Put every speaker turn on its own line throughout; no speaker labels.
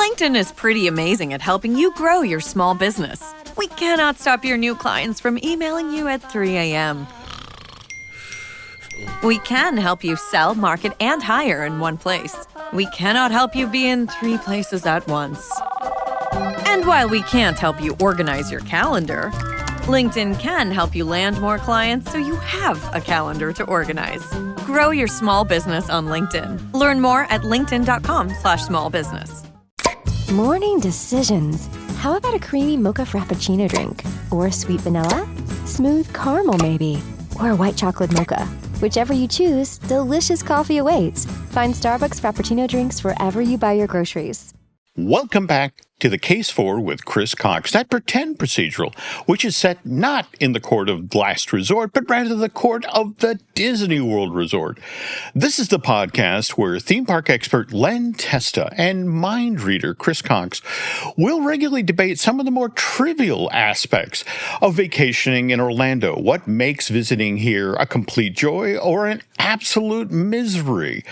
LinkedIn is pretty amazing at helping you grow your small business. We cannot stop your new clients from emailing you at 3 a.m. We can help you sell, market, and hire in one place. We cannot help you be in 3 places at once. And while we can't help you organize your calendar, LinkedIn can help you land more clients so you have a calendar to organize. Grow your small business on LinkedIn. Learn more at linkedin.com/smallbusiness.
Morning decisions. How about a creamy mocha frappuccino drink? Or sweet vanilla? Smooth caramel maybe? Or a white chocolate mocha? Whichever you choose, delicious coffee awaits. Find Starbucks Frappuccino drinks wherever you buy your groceries.
Welcome back to The Case For with Chris Cox, that pretend procedural, which is set not in the court of last resort, but rather the court of the Disney World Resort. This is the podcast where theme park expert Len Testa and mind reader Chris Cox will regularly debate some of the more trivial aspects of vacationing in Orlando. What makes visiting here a complete joy or an absolute misery?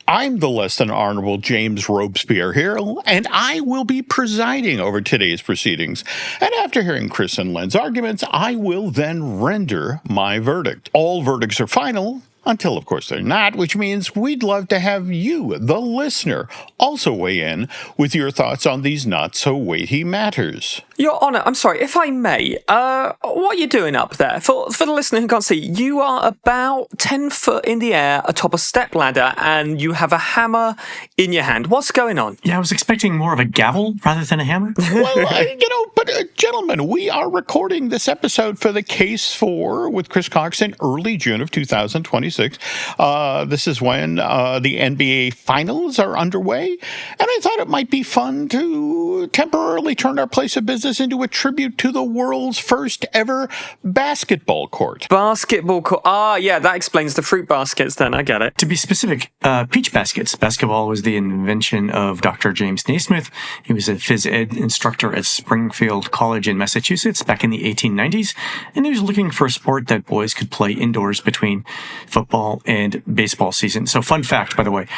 I'm the less than honorable James Robespierre here, and I will be presiding over today's proceedings. And after hearing Chris and Len's arguments, I will then render my verdict. All verdicts are final until, of course, they're not, which means we'd love to have you, the listener, also weigh in with your thoughts on these not-so-weighty matters.
Your Honour, I'm sorry, if I may, what are you doing up there? For the listener who can't see, you are about 10 foot in the air atop a step ladder and you have a hammer in your hand. What's going on?
Yeah, I was expecting more of a gavel rather than a hammer.
Well, gentlemen, we are recording this episode for The Case For with Chris Cox in early June of 2026. This is when the NBA Finals are underway, and I thought it might be fun to temporarily turn our place of business into a tribute to the world's first ever basketball court.
Basketball court. Ah, yeah, that explains the fruit baskets then. I get it.
To be specific, peach baskets. Basketball was the invention of Dr. James Naismith. He was a phys ed instructor at Springfield College in Massachusetts back in the 1890s, and he was looking for a sport that boys could play indoors between football and baseball season. So fun fact, by the way,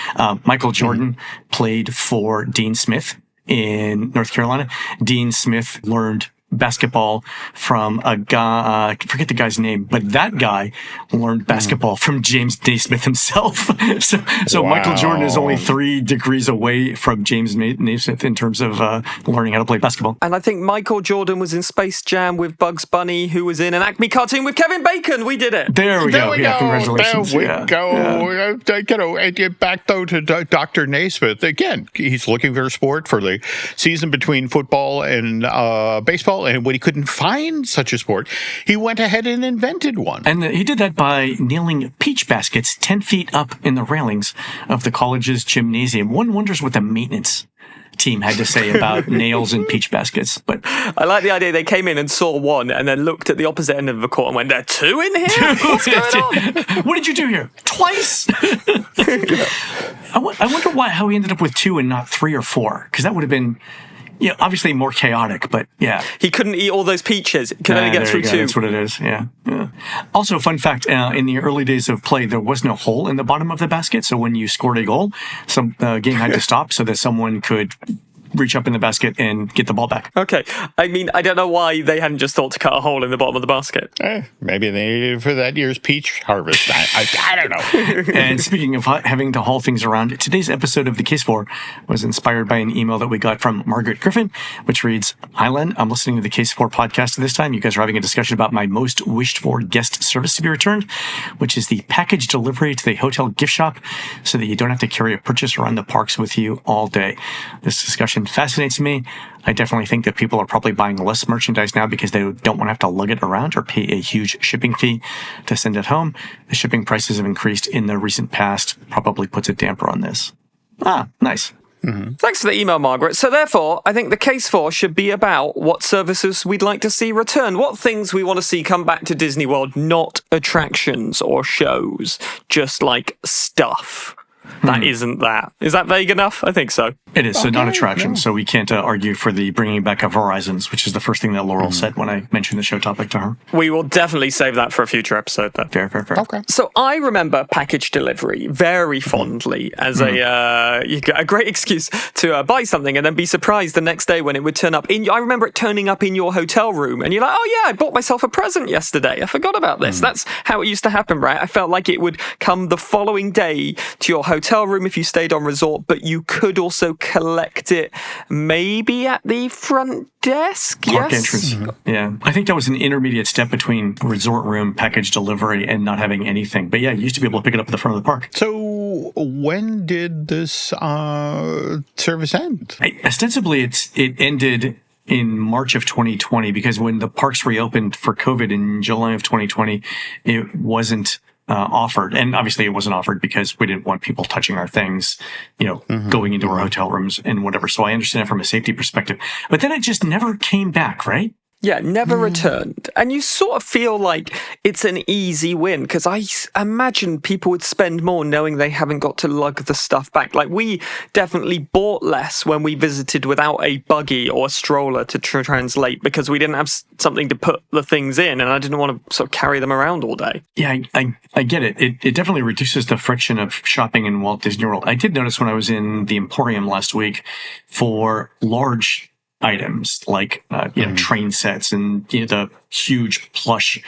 Michael Jordan played for Dean Smith in North Carolina. Dean Smith learned basketball from a guy, I forget the guy's name, but that guy learned basketball from James Naismith himself. So wow. Michael Jordan is only 3 degrees away from James Naismith in terms of learning how to play basketball.
And I think Michael Jordan was in Space Jam with Bugs Bunny, who was in an Acme cartoon with Kevin Bacon. We did it.
There we go. Congratulations.
There we go. And back though to Dr. Naismith. Again, he's looking for a sport for the season between football and baseball. And when he couldn't find such a sport, he went ahead and invented one.
And he did that by nailing peach baskets 10 feet up in the railings of the college's gymnasium. One wonders what the maintenance team had to say about nails and peach baskets. But
I like the idea they came in and saw one and then looked at the opposite end of the court and went, there are 2 in here? What's going on?
What did you do here? Twice? I wonder how he ended up with 2 and not 3 or 4, because that would have been... Yeah, obviously more chaotic, but yeah.
He couldn't eat all those peaches. He could only get through 2.
That's what it is, yeah. Also, fun fact, in the early days of play, there was no hole in the bottom of the basket, so when you scored a goal, some game had to stop so that someone could reach up in the basket and get the ball back.
Okay. I mean, I don't know why they hadn't just thought to cut a hole in the bottom of the basket.
Maybe they needed for that year's peach harvest. I don't know.
And speaking of having to haul things around, today's episode of The Case For was inspired by an email that we got from Margaret Griffin, which reads, "Hi, Len. I'm listening to The Case For podcast this time. You guys are having a discussion about my most wished for guest service to be returned, which is the package delivery to the hotel gift shop so that you don't have to carry a purchase around the parks with you all day. This discussion fascinates me. I definitely think that people are probably buying less merchandise now because they don't want to have to lug it around or pay a huge shipping fee to send it home. The shipping prices have increased in the recent past. Probably puts a damper on this." Nice.
Mm-hmm. Thanks for the email, Margaret. So therefore, I think The Case For should be about what services we'd like to see return. What things we want to see come back to Disney World, not attractions or shows, just like stuff. that isn't that. Is that vague enough? I think so.
It is, so
Okay,
non-attraction,
yeah.
so we can't argue for the bringing back of Horizons, which is the first thing that Laurel said when I mentioned the show topic to her.
We will definitely save that for a future episode, though.
Fair.
Okay.
So I remember package delivery very fondly as a great excuse to buy something and then be surprised the next day when it would turn up. I remember it turning up in your hotel room, and you're like, oh yeah, I bought myself a present yesterday. I forgot about this. That's how it used to happen, right? I felt like it would come the following day to your hotel room if you stayed on resort, but you could also collect it maybe at the front desk.
Park
Yes?
entrance. Yeah. I think that was an intermediate step between resort room package delivery and not having anything. But yeah, you used to be able to pick it up at the front of the park.
So when did this service end?
Ostensibly, it ended in March of 2020 because when the parks reopened for COVID in July of 2020, it wasn't offered. And obviously it wasn't offered because we didn't want people touching our things, going into our hotel rooms and whatever. So I understand it from a safety perspective. But then it just never came back, right?
Yeah, never returned. And you sort of feel like it's an easy win because I imagine people would spend more knowing they haven't got to lug the stuff back. Like we definitely bought less when we visited without a buggy or a stroller to translate because we didn't have something to put the things in and I didn't want to sort of carry them around all day.
Yeah, I get it. It definitely reduces the friction of shopping in Walt Disney World. I did notice when I was in the Emporium last week for large items like train sets and the huge plush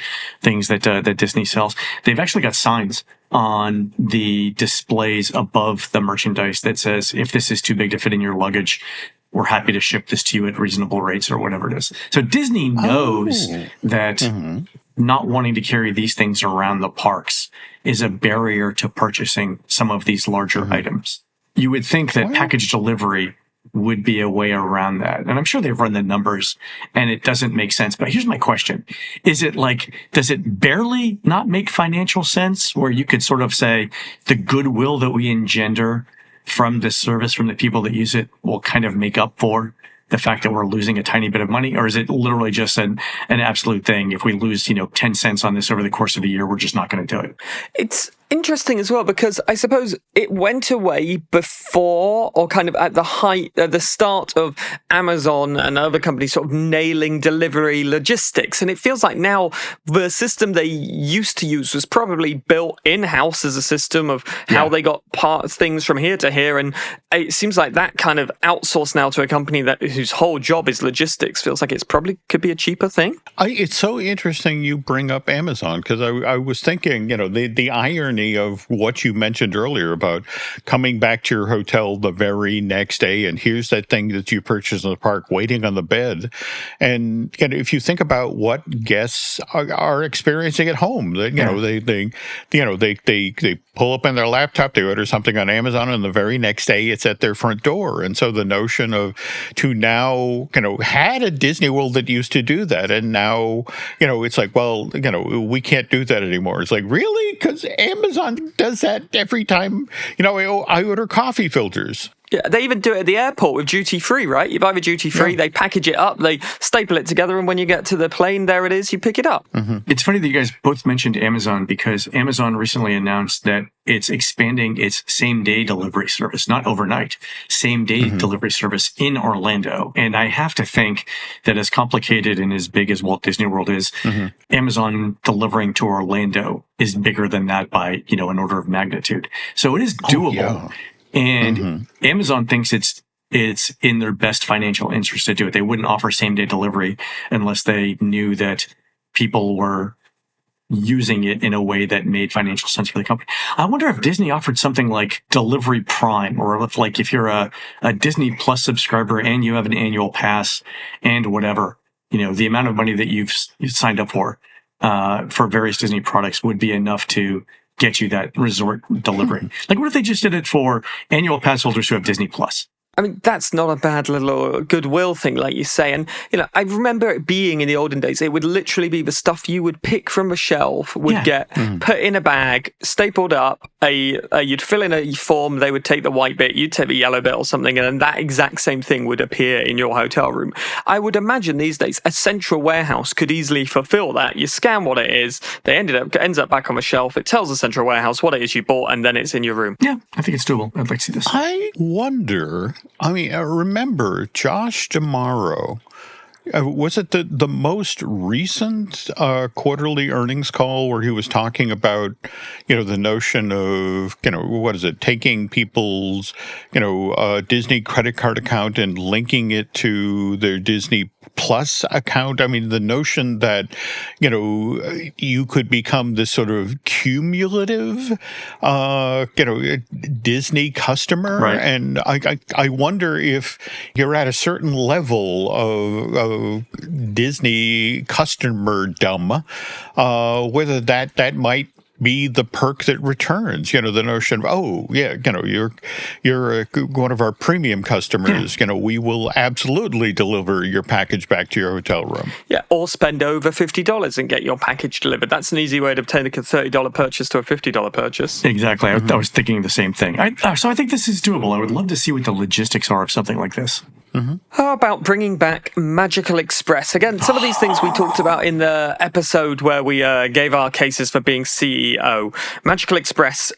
things that Disney sells. They've actually got signs on the displays above the merchandise that says, if this is too big to fit in your luggage, we're happy to ship this to you at reasonable rates or whatever it is. So Disney knows that not wanting to carry these things around the parks is a barrier to purchasing some of these larger items. You would think that package delivery would be a way around that. And I'm sure they've run the numbers and it doesn't make sense. But here's my question. Does it barely not make financial sense where you could sort of say the goodwill that we engender from this service, from the people that use it, will kind of make up for the fact that we're losing a tiny bit of money? Or is it literally just an absolute thing? If we lose, 10 cents on this over the course of a year, we're just not going to do it.
It's interesting as well because I suppose it went away before or kind of at the height, at the start of Amazon and other companies sort of nailing delivery logistics. And it feels like now the system they used to use was probably built in-house as a system of how they got things from here to here. And it seems like that kind of outsourced now to a company whose whole job is logistics feels like it's probably could be a cheaper thing.
It's so interesting you bring up Amazon because I was thinking, the irony of what you mentioned earlier about coming back to your hotel the very next day and here's that thing that you purchased in the park waiting on the bed. And if you think about what guests are experiencing at home, they pull up on their laptop, they order something on Amazon, and the very next day it's at their front door. And so the notion to now, had a Disney World that used to do that, and now, it's like, well, we can't do that anymore. It's like, really? Because Amazon does that every time, I order coffee filters.
Yeah, they even do it at the airport with duty free, right? You buy the duty free, they package it up, they staple it together, and when you get to the plane, there it is, you pick it up.
It's funny that you guys both mentioned Amazon because Amazon recently announced that it's expanding its same-day delivery service, not overnight, same-day delivery service in Orlando. And I have to think that as complicated and as big as Walt Disney World is, Amazon delivering to Orlando is bigger than that by, an order of magnitude. So it is doable. And Amazon thinks it's in their best financial interest to do it. They wouldn't offer same-day delivery unless they knew that people were using it in a way that made financial sense for the company. I wonder if Disney offered something like Delivery Prime, or if you're a Disney Plus subscriber and you have an annual pass and whatever, the amount of money that you've signed up for various Disney products would be enough to get you that resort delivery. Like, what if they just did it for annual pass holders who have Disney Plus?
I mean, that's not a bad little goodwill thing, like you say. And, I remember it being in the olden days, it would literally be the stuff you would pick from a shelf, would get put in a bag, stapled up, you'd fill in a form, they would take the white bit, you'd take the yellow bit or something, and then that exact same thing would appear in your hotel room. I would imagine these days a central warehouse could easily fulfill that. You scan what it is, ends up back on the shelf, it tells the central warehouse what it is you bought, and then it's in your room.
Yeah, I think it's doable. I'd like to see this.
I wonder, remember Josh D'Amaro, was it the most recent quarterly earnings call where he was talking about, the notion of, taking people's, Disney credit card account and linking it to their Disney Plus account? I mean, the notion that, you could become this sort of cumulative, Disney customer.
Right.
And I wonder if you're at a certain level of Disney customerdom, whether that might be the perk that returns, the notion of, you're one of our premium customers, we will absolutely deliver your package back to your hotel room.
Yeah, or spend over $50 and get your package delivered. That's an easy way to obtain a $30 purchase to a $50 purchase.
Exactly. I was thinking the same thing. So I think this is doable. I would love to see what the logistics are of something like this.
How about bringing back Magical Express? Again, some of these things we talked about in the episode where we gave our cases for being CEO. Magical Express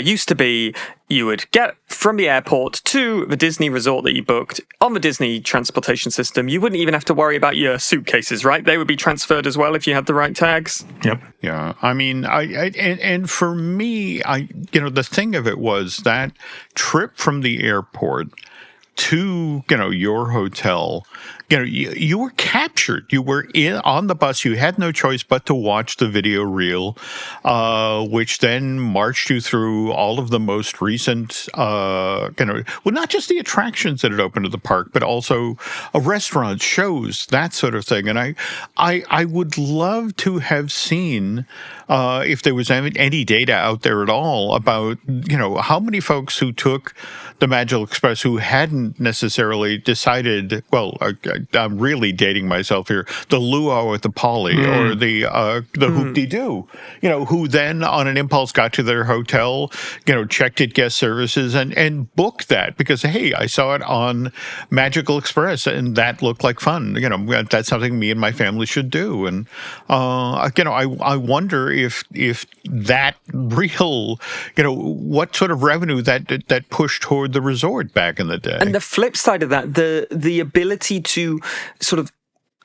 used to be you would get from the airport to the Disney resort that you booked on the Disney transportation system. You wouldn't even have to worry about your suitcases, right? They would be transferred as well if you had the right tags.
Yep.
Yeah. I mean, and for me, the thing of it was that trip from the airport to, your hotel, you were captured. You were on the bus. You had no choice but to watch the video reel, which then marched you through all of the most recent, not just the attractions that had opened to the park, but also restaurants, shows, that sort of thing. And I would love to have seen, if there was any data out there at all about, how many folks who took the Magical Express who hadn't necessarily decided, well, I'm really dating myself here, the luau at the Poly or the hoop-de-doo, who then on an impulse got to their hotel, checked at guest services and booked that because, hey, I saw it on Magical Express and that looked like fun. That's something me and my family should do. And, I wonder if that real, what sort of revenue that pushed toward the resort back in the day.
And the flip side of that, the ability to sort of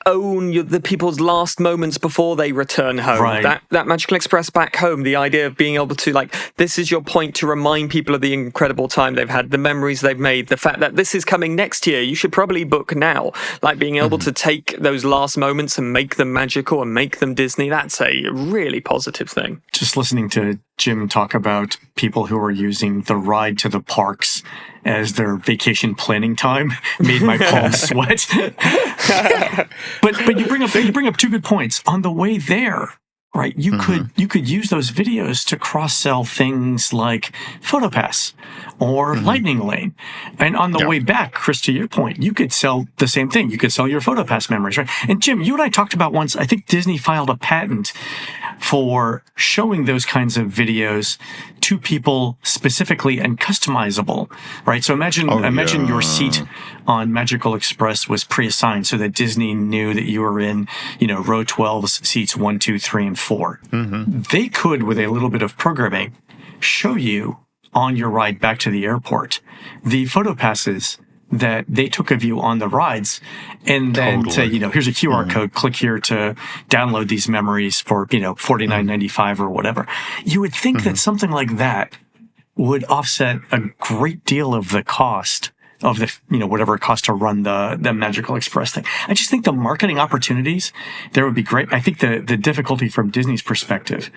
own the people's last moments before they return home.
Right.
That Magical Express back home, the idea of being able to, this is your point to remind people of the incredible time they've had, the memories they've made, the fact that this is coming next year, you should probably book now. Being able to take those last moments and make them magical and make them Disney, that's a really positive thing.
Just listening to Jim talk about people who are using the ride to the parks as their vacation planning time made my palms sweat. But you bring up two good points. On the way there, right? You could use those videos to cross-sell things like PhotoPass or Lightning Lane. And on the way back, Chris, to your point, you could sell the same thing. You could sell your PhotoPass memories, right? And Jim, you and I talked about once, I think Disney filed a patent for showing those kinds of videos to people specifically and customizable, right? So imagine your seat on Magical Express was pre-assigned so that Disney knew that you were in, row 12's seats 1, 2, 3, and 4. They could, with a little bit of programming, show you on your ride back to the airport the photo passes that they took of you on the rides, and then say, here's a QR code, click here to download these memories for, $49.95 or whatever. You would think that something like that would offset a great deal of the cost of the, whatever it costs to run the Magical Express thing. I just think the marketing opportunities there would be great. I think the difficulty from Disney's perspective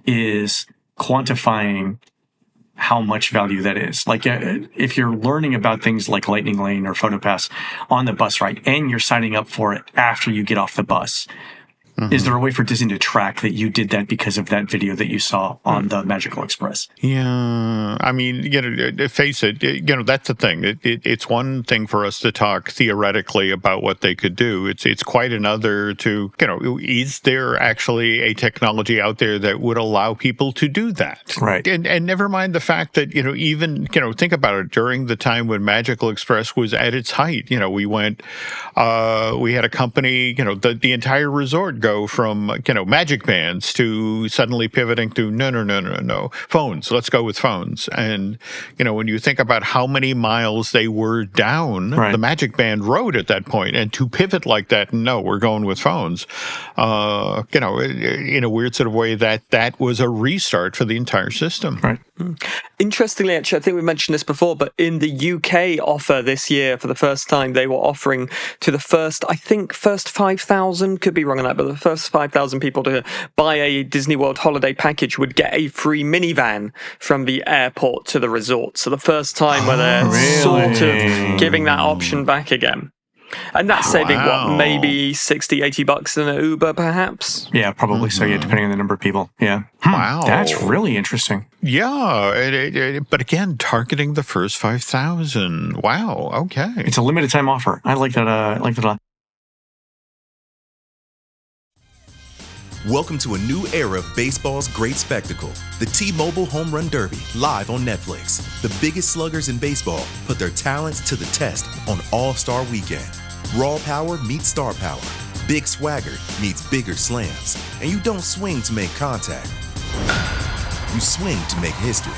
is quantifying how much value that is. If you're learning about things like Lightning Lane or PhotoPass on the bus ride and you're signing up for it after you get off the bus, Is there a way for Disney to track that you did that because of that video that you saw on the Magical Express?
Yeah, I mean, face it, that's the thing. It's one thing for us to talk theoretically about what they could do. It's quite another to, is there actually a technology out there that would allow people to do that?
Right.
And never mind the fact that, even, think about it, during the time when Magical Express was at its height, we went, we had a company, the entire resort go from, magic bands to suddenly pivoting to no, phones. Let's go with phones. And, when you think about how many miles they were down the magic band road at that point, and to pivot like that, no, we're going with phones, in a weird sort of way that was a restart for the entire system.
Right.
Interestingly, actually, I think we mentioned this before, but in the UK offer this year, for the first time, they were offering to the first 5,000, could be wrong on that, but the first 5,000 people to buy a Disney World holiday package would get a free minivan from the airport to the resort. So the first time where they're sort of giving that option back again. And that's saving, maybe $60-$80 in an Uber, perhaps?
Yeah, probably so, depending on the number of people. Yeah.
Wow.
That's really interesting.
Yeah, but again, targeting the first 5,000. Wow, okay.
It's a limited time offer. I like that a lot.
Welcome to a new era of baseball's great spectacle. The T-Mobile Home Run Derby, live on Netflix. The biggest sluggers in baseball put their talents to the test on All-Star Weekend. Raw power meets star power. Big swagger meets bigger slams. And you don't swing to make contact. You swing to make history.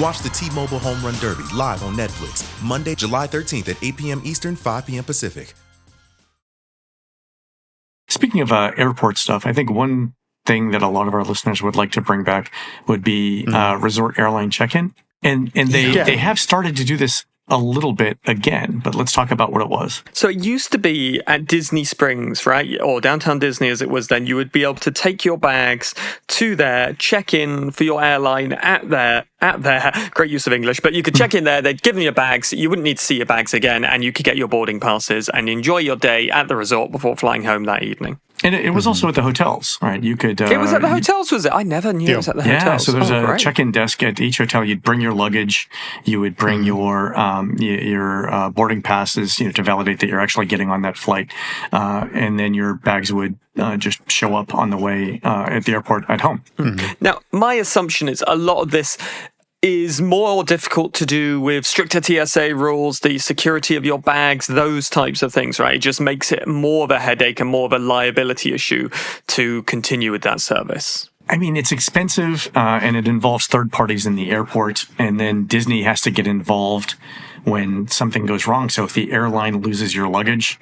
Watch the T-Mobile Home Run Derby live on Netflix, Monday, July 13th at 8 p.m. Eastern, 5 p.m. Pacific.
Speaking of airport stuff, I think one thing that a lot of our listeners would like to bring back would be resort airline check-in. And they have started to do this a little bit again, but let's talk about what it was.
So it used to be at Disney Springs, right? Or downtown Disney as it was then, you would be able to take your bags to there, check in for your airline at there, great use of English, but you could check in there, they'd give them your bags, you wouldn't need to see your bags again, and you could get your boarding passes and enjoy your day at the resort before flying home that evening.
And it was also at the hotels, right? You could.
It was at the hotels, was it? I never knew it was at the hotels.
Yeah, so there's a check-in desk at each hotel. You'd bring your luggage. You would bring your boarding passes, to validate that you're actually getting on that flight, and then your bags would just show up on the way at the airport at home.
Now, my assumption is a lot of this is more difficult to do with stricter TSA rules, the security of your bags, those types of things, right? It just makes it more of a headache and more of a liability issue to continue with that service.
I mean, it's expensive, and it involves third parties in the airport, and then Disney has to get involved when something goes wrong. So if the airline loses your luggage,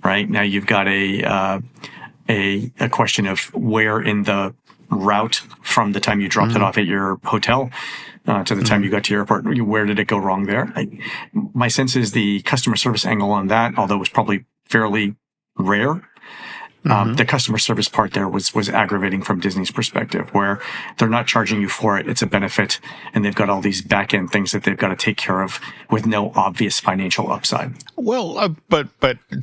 right, now you've got a question of where in the route from the time you dropped it off at your hotel to the time you got to your airport, where did it go wrong there? My sense is the customer service angle on that, although it was probably fairly rare, the customer service part there was aggravating from Disney's perspective, where they're not charging you for it. It's a benefit, and they've got all these back-end things that they've got to take care of with no obvious financial upside.
Well, but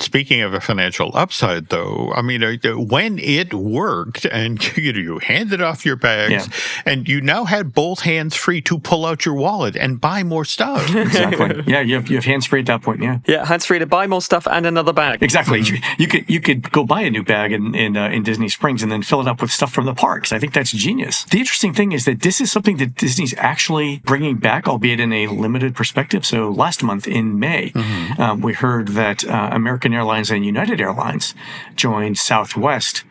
speaking of a financial upside, though, I mean, when it worked and you handed off your bags and you now had both hands free to pull out your wallet and buy more stuff.
Exactly. Yeah, you have hands free at that point.
Yeah, hands free to buy more stuff and another bag.
Exactly. You could go buy a new bag in Disney Springs and then fill it up with stuff from the parks. I think that's genius. The interesting thing is that this is something that Disney's actually bringing back, albeit in a limited perspective. So last month in May, we heard that American Airlines and United Airlines joined Southwest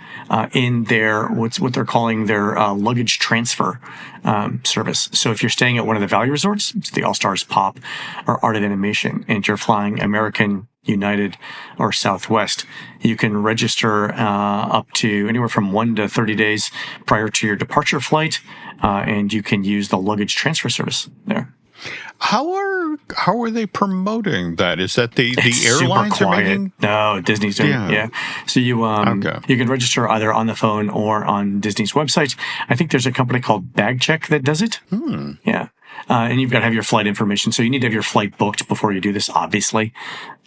in their what they're calling their luggage transfer service. So if you're staying at one of the value resorts, the All Stars, Pop, or Art of Animation, and you're flying American, United, or Southwest, you can register up to anywhere from 1 to 30 days prior to your departure flight, and you can use the luggage transfer service there.
How are they promoting that? Is that the airlines are making?
No, Disney's doing it. Yeah. So you can register either on the phone or on Disney's website. I think there's a company called BagCheck that does it. Yeah. and you've got to have your flight information. So you need to have your flight booked before you do this, obviously,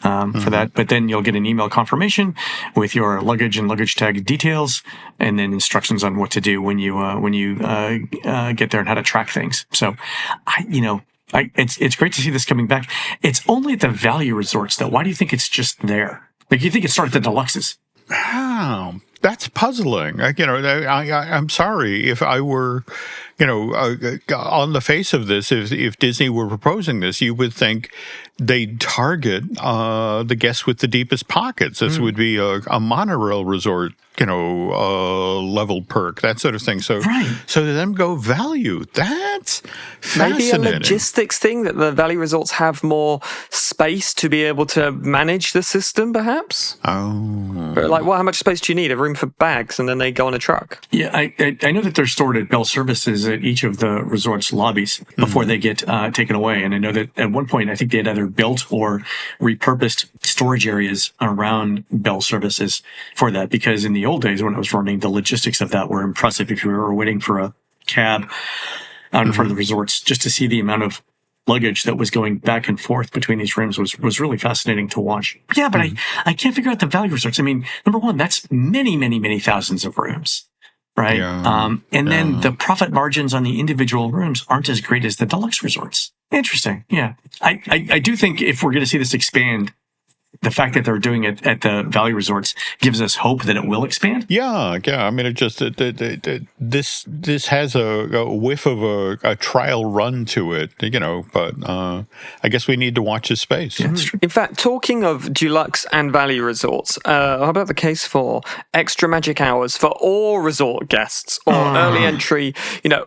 for that. But then you'll get an email confirmation with your luggage and luggage tag details, and then instructions on what to do when you get there and how to track things. So, it's great to see this coming back. It's only at the value resorts, though. Why do you think it's just there? Like, you think it started at the deluxes?
Oh, that's puzzling. I'm sorry if I were, on the face of this, if Disney were proposing this, you would think they'd target the guests with the deepest pockets. This would be a monorail resort, level perk, that sort of thing. So, so to them go value. That's fascinating.
Maybe a logistics thing that the value resorts have more space to be able to manage the system, perhaps.
Oh,
but like, how much space do you need? A room for bags, and then they go on a truck.
Yeah, I know that they're stored at Bell Services at each of the resort's lobbies before they get taken away. And I know that at one point, I think they had either built or repurposed storage areas around Bell Services for that, because in the old days when I was running, the logistics of that were impressive. If you were waiting for a cab out in front of the resorts, just to see the amount of luggage that was going back and forth between these rooms was really fascinating to watch. Yeah, but I can't figure out the value resorts. I mean, number one, that's many, many, many thousands of rooms, right?
Yeah.
Then the profit margins on the individual rooms aren't as great as the deluxe resorts. Interesting. Yeah. I do think if we're going to see this expand, the fact that they're doing it at the value resorts gives us hope that it will expand.
Yeah. I mean, it just this has a whiff of a trial run to it, But I guess we need to watch this space.
Yeah, that's true.
In fact, talking of deluxe and value resorts, how about the case for extra magic hours for all resort guests or early entry?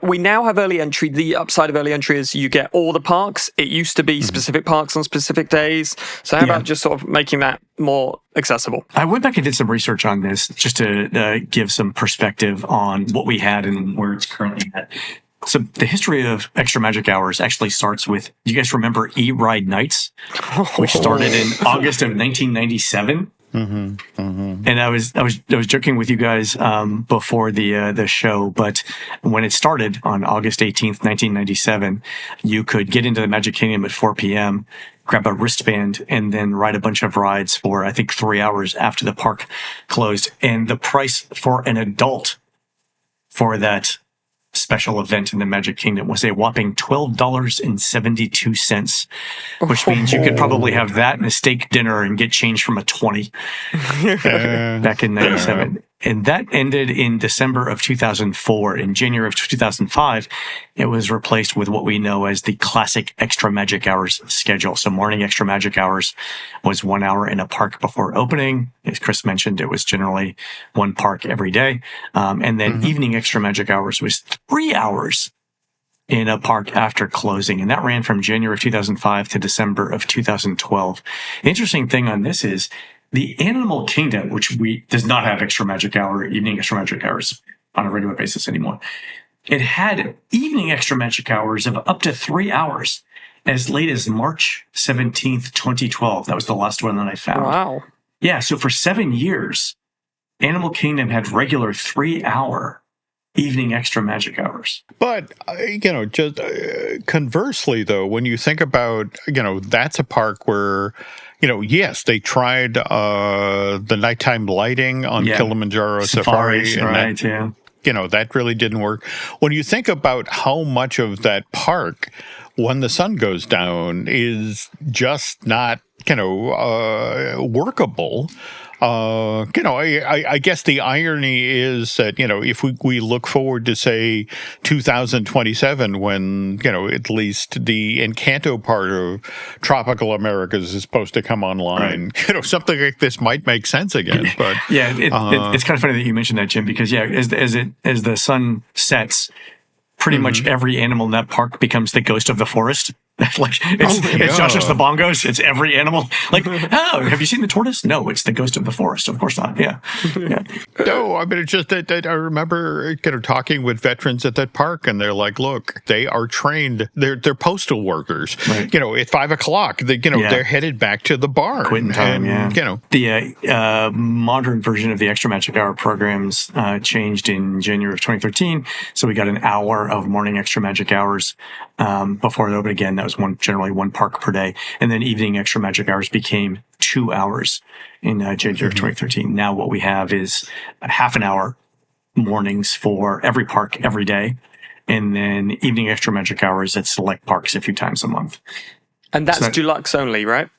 We now have early entry. The upside of early entry is you get all the parks. It used to be specific parks on specific days. So how about just sort of making that more accessible?
I went back and did some research on this just to give some perspective on what we had and where it's currently at. So the history of extra magic hours actually starts with, do you guys remember E-Ride Nights, which started in August of 1997? And I was joking with you guys before the show, but when it started on August 18th, 1997, you could get into the Magic Kingdom at 4 p.m., grab a wristband, and then ride a bunch of rides for, I think, 3 hours after the park closed. And the price for an adult for that special event in the Magic Kingdom was a whopping $12.72, which means you could probably have that and a steak dinner and get change from a 20 back in 97. And that ended in December of 2004. In January of 2005, it was replaced with what we know as the classic Extra Magic Hours schedule. So morning Extra Magic Hours was 1 hour in a park before opening. As Chris mentioned, it was generally one park every day. And then evening Extra Magic Hours was 3 hours in a park after closing. And that ran from January of 2005 to December of 2012. The interesting thing on this is the Animal Kingdom, which does not have evening extra magic hours on a regular basis anymore. It had evening extra magic hours of up to 3 hours as late as March 17th, 2012. That was the last one that I found.
Wow.
Yeah. So for 7 years, Animal Kingdom had regular 3 hour evening extra magic hours.
But, just conversely, though, when you think about, that's a park where, yes, they tried the nighttime lighting on Kilimanjaro Safari.
And
that really didn't work. When you think about how much of that park, when the sun goes down, is just not, workable. I guess the irony is that, if we look forward to, say, 2027, when, at least the Encanto part of tropical Americas is supposed to come online, something like this might make sense again. But
it's kind of funny that you mentioned that, Jim, because, as the sun sets, pretty much every animal in that park becomes the ghost of the forest. It's not just the bongos, it's every animal. Have you seen the tortoise? No, it's the ghost of the forest. Of course not. Yeah.
No, I mean, it's just that I remember talking with veterans at that park, and they're like, look, they are trained, they're postal workers. Right. At 5 o'clock, they're headed back to the bar.
Quitting time, The modern version of the Extra Magic Hour programs changed in January of 2013. So we got an hour of morning Extra Magic Hours before it opened again. That was generally one park per day. And then evening extra magic hours became 2 hours in January of 2013. Now what we have is a half an hour mornings for every park every day, and then evening extra magic hours at select parks a few times a month.
And that's deluxe only, right?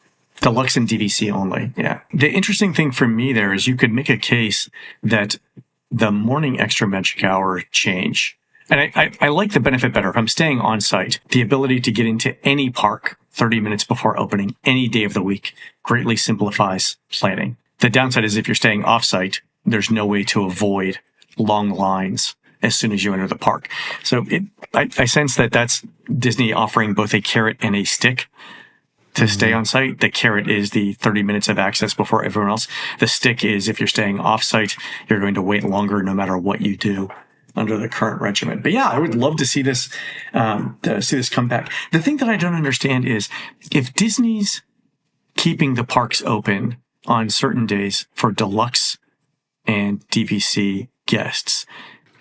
Deluxe and DVC only, yeah. The interesting thing for me there is you could make a case that the morning extra magic hour change, and I like the benefit better. If I'm staying on site, the ability to get into any park 30 minutes before opening, any day of the week, greatly simplifies planning. The downside is if you're staying off site, there's no way to avoid long lines as soon as you enter the park. So I sense that that's Disney offering both a carrot and a stick to stay on site. The carrot is the 30 minutes of access before everyone else. The stick is if you're staying off site, you're going to wait longer no matter what you do under the current regimen. But yeah, I would love to see this come back. The thing that I don't understand is if Disney's keeping the parks open on certain days for deluxe and DVC guests,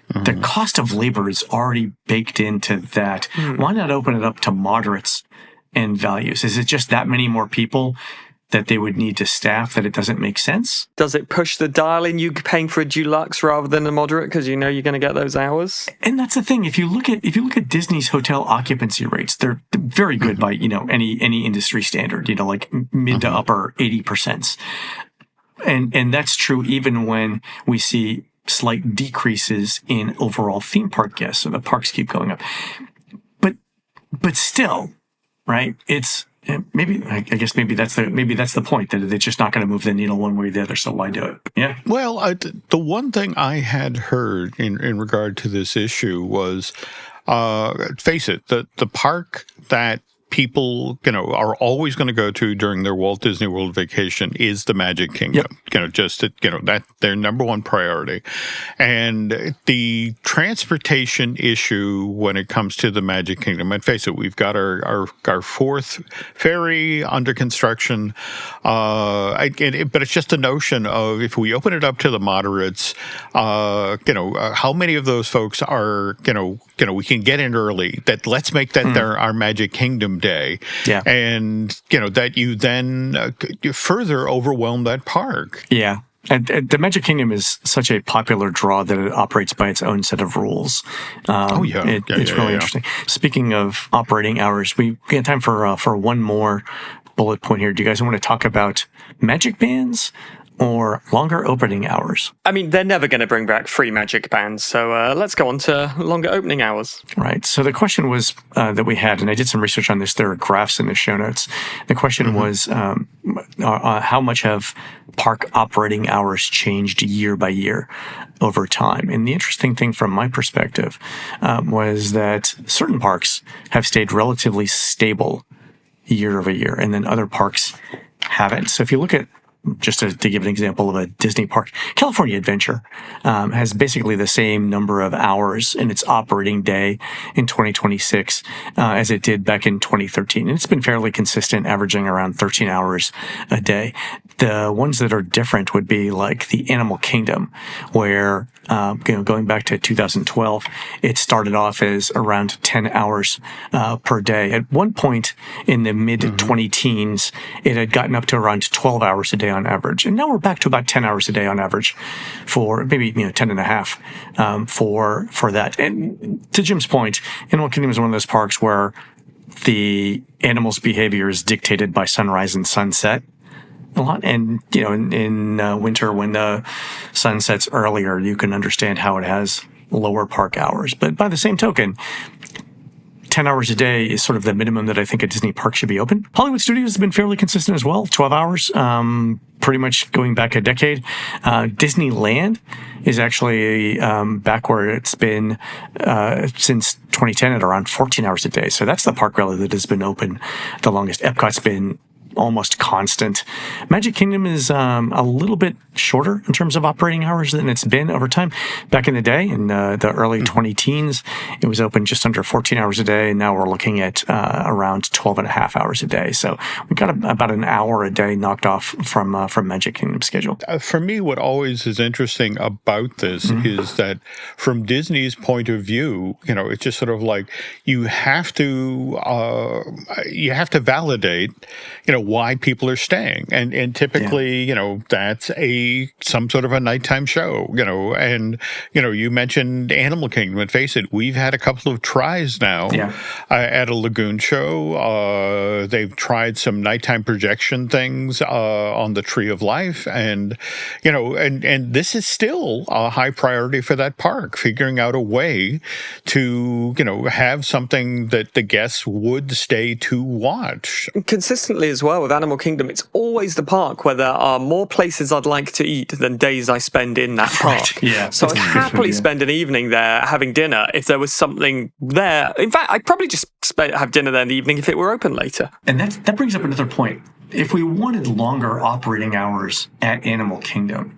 the cost of labor is already baked into that. Why not open it up to moderates and values? Is it just that many more people that they would need to staff that it doesn't make sense?
Does it push the dial in you paying for a deluxe rather than a moderate because you know you're going to get those hours? And
that's the thing. If you look at Disney's hotel occupancy rates, they're very good by any industry standard. Like mid to upper 80%. And that's true even when we see slight decreases in overall theme park guests. So the parks keep going up. But still, right? It's maybe that's the point, that it's just not going to move the needle one way or the other. So why do it? Yeah.
Well, the one thing I had heard in regard to this issue was, face it, the park that people, are always going to go to during their Walt Disney World vacation is the Magic Kingdom. Yep. That's their number one priority. And the transportation issue when it comes to the Magic Kingdom, and face it, we've got our fourth ferry under construction. But it's just the notion of if we open it up to the moderates, how many of those folks are, we can get in early, that let's make that our Magic Kingdom day. Yeah. And, that you then you further overwhelm that park.
Yeah. And the Magic Kingdom is such a popular draw that it operates by its own set of rules. It's really interesting. Speaking of operating hours, we got time for one more bullet point here. Do you guys want to talk about magic bands or longer opening hours?
I mean, they're never going to bring back free magic bands, so let's go on to longer opening hours.
Right. So the question was that we had, and I did some research on this, there are graphs in the show notes. The question was how much have park operating hours changed year by year over time? And the interesting thing from my perspective was that certain parks have stayed relatively stable year over year, and then other parks haven't. So if you look at, just to give an example of a Disney park, California Adventure has basically the same number of hours in its operating day in 2026 as it did back in 2013. And it's been fairly consistent, averaging around 13 hours a day. The ones that are different would be like the Animal Kingdom, where going back to 2012, it started off as around 10 hours per day. At one point in the mid-20-teens, it had gotten up to around 12 hours a day on average. And now we're back to about 10 hours a day on average, for maybe 10 and a half for that. And to Jim's point, Animal Kingdom is one of those parks where the animals' behavior is dictated by sunrise and sunset a lot. And, in winter, when the sun sets earlier, you can understand how it has lower park hours. But by the same token, 10 hours a day is sort of the minimum that I think a Disney park should be open. Hollywood Studios has been fairly consistent as well, 12 hours, pretty much going back a decade. Disneyland is actually back where it's been since 2010 at around 14 hours a day. So that's the park really that has been open the longest. Epcot's been almost constant. Magic Kingdom is a little bit shorter in terms of operating hours than it's been over time. Back in the day, in the early 20-teens, it was open just under 14 hours a day. And now we're looking at around 12 and a half hours a day. So we got about an hour a day knocked off from Magic Kingdom's schedule.
For me, what always is interesting about this is that from Disney's point of view, it's just sort of like you have to validate, why people are staying, and typically, that's some sort of a nighttime show, and you mentioned Animal Kingdom. And face it, we've had a couple of tries now at a lagoon show. They've tried some nighttime projection things on the Tree of Life, and and this is still a high priority for that park, figuring out a way to have something that the guests would stay to watch.
Consistently as well with Animal Kingdom, it's always the park where there are more places I'd like to eat than days I spend in that park.
Right. Yeah,
so I'd happily spend an evening there having dinner if there was something there. In fact, I'd probably just have dinner there in the evening if it were open later.
And that brings up another point. If we wanted longer operating hours at Animal Kingdom,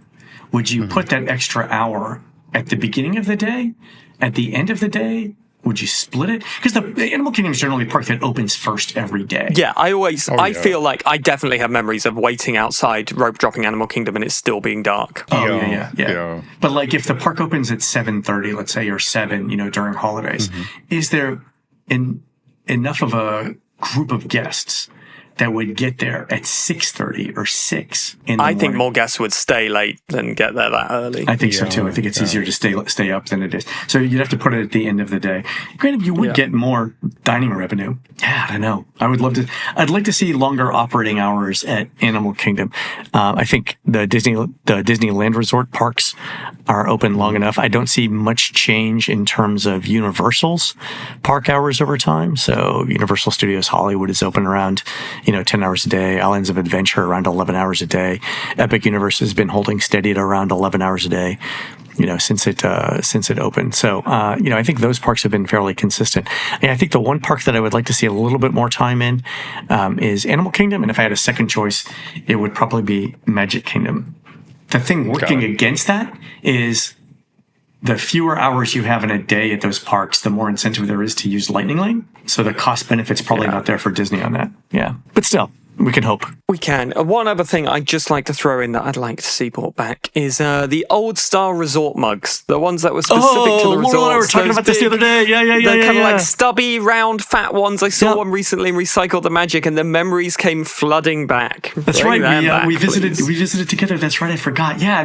would you put that extra hour at the beginning of the day, at the end of the day? Would you split it? Because the Animal Kingdom is generally a park that opens first every day.
Yeah, I feel like I definitely have memories of waiting outside rope dropping Animal Kingdom and it's still being dark.
Oh, yeah. But like if the park opens at 7:30, let's say, or 7, during holidays, is there enough of a group of guests that would get there at 6:30 or 6 in the morning?
I think more guests would stay late than get there that early.
I think so too. I think it's easier to stay up than it is. So you'd have to put it at the end of the day. Granted, you would get more dining revenue. Yeah, I don't know. I'd like to see longer operating hours at Animal Kingdom. I think the Disneyland Resort parks are open long enough. I don't see much change in terms of Universal's park hours over time. So Universal Studios Hollywood is open around 10 hours a day. Islands of Adventure around 11 hours a day. Epic Universe has been holding steady at around 11 hours a day, since it opened. So, I think those parks have been fairly consistent. And I think the one park that I would like to see a little bit more time in is Animal Kingdom. And if I had a second choice, it would probably be Magic Kingdom. The thing working against that is the fewer hours you have in a day at those parks, the more incentive there is to use Lightning Lane. So the cost benefit's probably not there for Disney on that. Yeah. But still, we can hope.
We can. One other thing I'd just like to throw in that I'd like to see brought back is the old style resort mugs. The ones that were specific to the resorts.
We were talking about this the other day.
They're kind of like stubby, round, fat ones. I saw one recently in Recycle the Magic, and the memories came flooding back.
That's right. We visited together. That's right. I forgot. Yeah.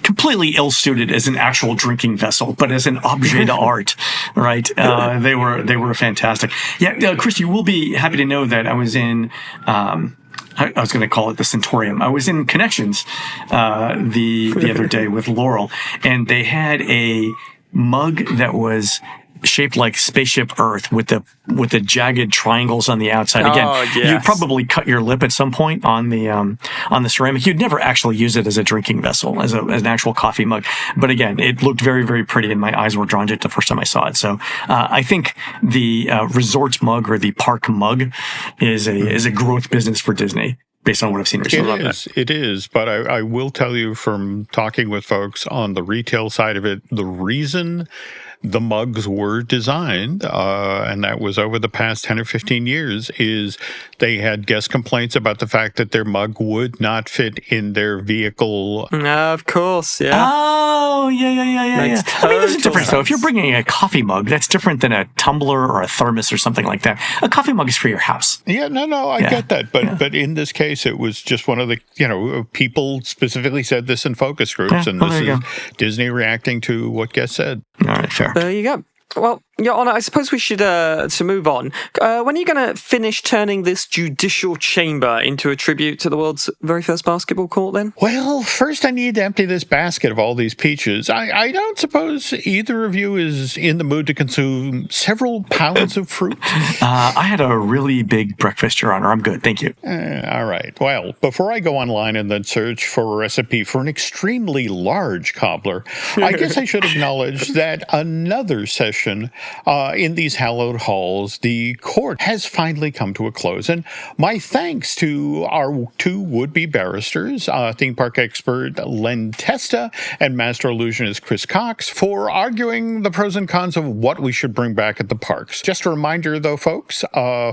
Completely ill-suited as an actual drinking vessel, but as an objet d'art, right? They were fantastic. Yeah, Chris, you will be happy to know that I was in. I was going to call it the Centurium. I was in Connections the other day with Laurel, and they had a mug that was shaped like Spaceship Earth with the jagged triangles on the outside. Again, you probably cut your lip at some point on the ceramic. You'd never actually use it as a drinking vessel, as an actual coffee mug. But again, it looked very, very pretty, and my eyes were drawn to it the first time I saw it. So I think the resort mug or the park mug is a growth business for Disney, based on what I've seen recently.
It is, but I will tell you from talking with folks on the retail side of it, the reason the mugs were designed, and that was over the past 10 or 15 years, is they had guest complaints about the fact that their mug would not fit in their vehicle.
Of course, yeah.
Oh, yeah. There's a difference, though. If you're bringing a coffee mug, that's different than a tumbler or a thermos or something like that. A coffee mug is for your house.
Yeah, no, I get that. But in this case, it was just one of the, people specifically said this in focus groups, and this is Disney reacting to what guests said.
All right, fair.
There you go. Well, Your Honour, I suppose we should to move on. When are you going to finish turning this judicial chamber into a tribute to the world's very first basketball court, then?
Well, first I need to empty this basket of all these peaches. I don't suppose either of you is in the mood to consume several pounds of fruit.
I had a really big breakfast, Your Honour. I'm good, thank you.
All right. Well, before I go online and then search for a recipe for an extremely large cobbler, I guess I should acknowledge that another session in these hallowed halls, the court has finally come to a close. And my thanks to our two would-be barristers, theme park expert Len Testa and master illusionist Chris Cox, for arguing the pros and cons of what we should bring back at the parks. Just a reminder, though, folks,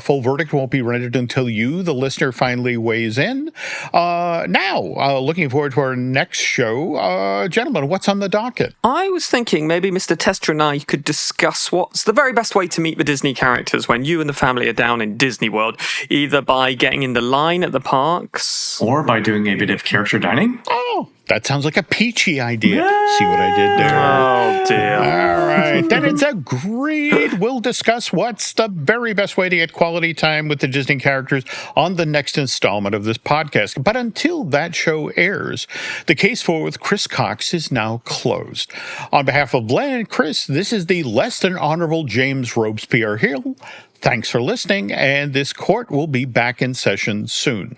full verdict won't be rendered until you, the listener, finally weighs in. Now, looking forward to our next show. Gentlemen, what's on the docket?
I was thinking maybe Mr. Tester and I could discuss what's the very best way to meet the Disney characters when you and the family are down in Disney World, either by getting in the line at the parks,
or by doing a bit of character dining.
Oh, that sounds like a peachy idea. See what I did there?
Oh, dear.
All right, then it's agreed. We'll discuss what's the very best way to get quality time with the Disney characters on the next installment of this podcast. But until that show airs, the case for with Chris Cox is now closed. On behalf of Len and Chris, this is the less than honorable James Robespierre Hill. Thanks for listening, and this court will be back in session soon.